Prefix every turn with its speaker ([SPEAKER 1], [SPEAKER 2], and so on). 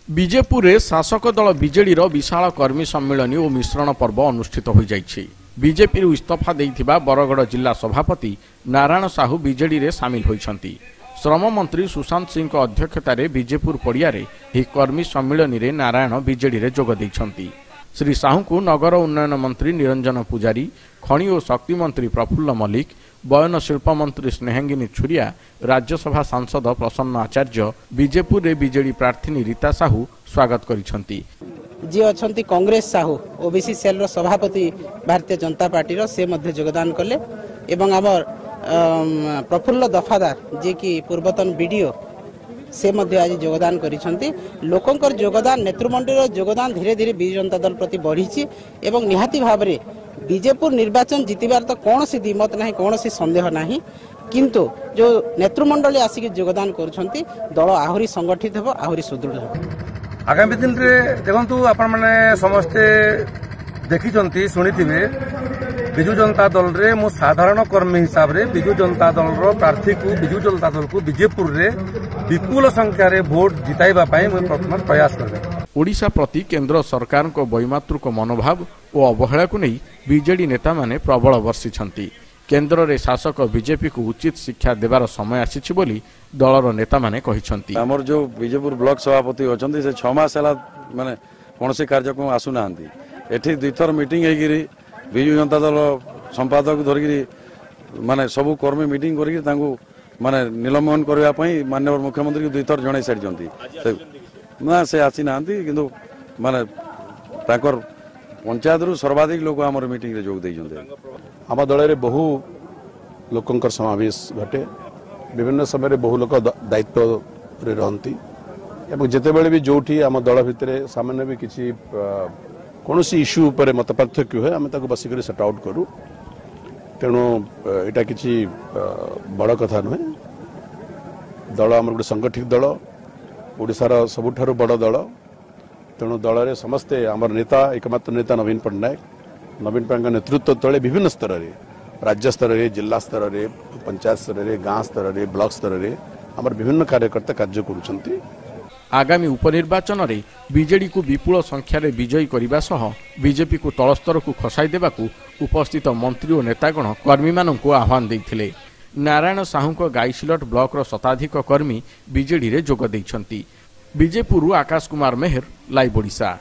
[SPEAKER 1] बीजेपुर रे शासक दल बीजेडी विशाल कर्मी सम्मेलन और मिश्रण पर्व अनुष्ठित हो जाइछि। बीजेपी इस्तीफा देइथिबा बरगड़ जिला सभापति नारायण साहू बीजेडी रे सामिल होइछंती। श्रम मंत्री सुशांत सिंह अध्यक्षतार बीजेपुर पड़िया कर्मी सम्मेलन रे नारायण बीजेडी रे जोग दैछंती। श्री साहू को नगर उन्नयन मंत्री निरंजन पुजारी, खनि और शक्ति मंत्री प्रफुल्ल मल्लिक, बयन शिल्प मंत्री स्नेहंगिनी छुरिया, राज्यसभा सांसद प्रसन्न आचार्य, बीजेपुर रे बीजेडी प्रार्थी रीता साहू स्वागत करिसंती।
[SPEAKER 2] जी अच्छा कांग्रेस साहू ओबीसी सेल सभापति भारतीय जनता पार्टी से मध्य योगदान कले एवं आमर प्रफुल्ल दफादार जे कि पूर्वतन बीडीओ से मध्य आज योगदान करिसंती। लोकंकर योगदान नेतृमंडल योगदान धीरे धीरे विजु जनता दल प्रति बढ़ी एवं निहाती भाव में बीजेपुर निर्वाचन जितबार तो कौन सी दिमत ना कौन सी संदेह ना किंतु जो नेतृमंडल आसिक योगदान करुछंती दल आहरी संगठित हो आहरी सुदृढ़ हो।
[SPEAKER 3] आगामी दिन रे देखंतु आपण माने समस्ते देखिचंती सुनिथिबे बिजु जनता दल रे मो साधारण कर्मी हिसाब रे बिजु जनता दल रो प्रार्थी को बिजु जनता दल को बीजेपुर रे विपुल संख्या रे वोट जिताइबा पई मो प्रथम प्रयास करबे।
[SPEAKER 1] ओडिशा प्रति केंद्र सरकार को वैमातृक मनोभाव और अवहेला को नहीं बीजेडी नेता माने प्रबल वर्षिछंती। केंद्र रे शासक बीजेपी को उचित शिक्षा देवार समय आसीछि बोली दलर नेता माने कहिछंती।
[SPEAKER 4] हमर जो बीजेपुर ब्लॉक सभापति होचंती से 6 मास हला माने कोनसे कार्यक्रम आसु नांती। एठी दुईथर मीटिंग हेगिरी बिजु जनता दल संपादक धरगिरी माने सबु कर्मी मीटिंग करगिरी तांगु माने निलंबन करबा पई माननीय मुख्यमंत्री को दुईथर जणाई सारिचंती। ना से आसी नांती किंतु माने ताकर पंचायत रु सर्वाधिक लोक आमर मीटिंग रे जोग दैछंती।
[SPEAKER 5] आम दल रे बहु लोकंकर समावेश घटे। विभिन्न समय बहु लोक दायित्व रे रहंती एवं जेते बेले भी जोठी आम दल भितरे सामान्य भी किसी कौनसी इश्यू पर मत पार्थक्य है आम ताको बसिक सेट आउट करू। तेणु एटा किसी बड़ कथा नुहे। दल आम गोटे संगठित दल ओडिशार सबुठारु बड़ दल। तेणु दल रे समस्ते आमर नेता एकमात्र नेता नवीन पट्टनायक नेतृत्व तले विभिन्न स्तर रे राज्य स्तर रे जिला स्तर रे पंचायत स्तर रे गाँ स्तर रे ब्लॉक स्तर रे आमर विभिन्न कार्यकर्ता कार्य करुछंती।
[SPEAKER 1] आगामी उपनिर्वाचन रे बीजेडी को विपुल संख्या रे विजयी करबा सह बीजेपी को तलस्तर को खसाई देबाकू उपस्थित मंत्री और नेतागण कर्मी माननकू आह्वान दैथिले। नारायण साहू को गाईसिलट ब्लॉक रो शताधिक कर्मी बीजेडी रे जोग दैछंती। बीजेपुर आकाश कुमार मेहर, लाइव ओडिशा।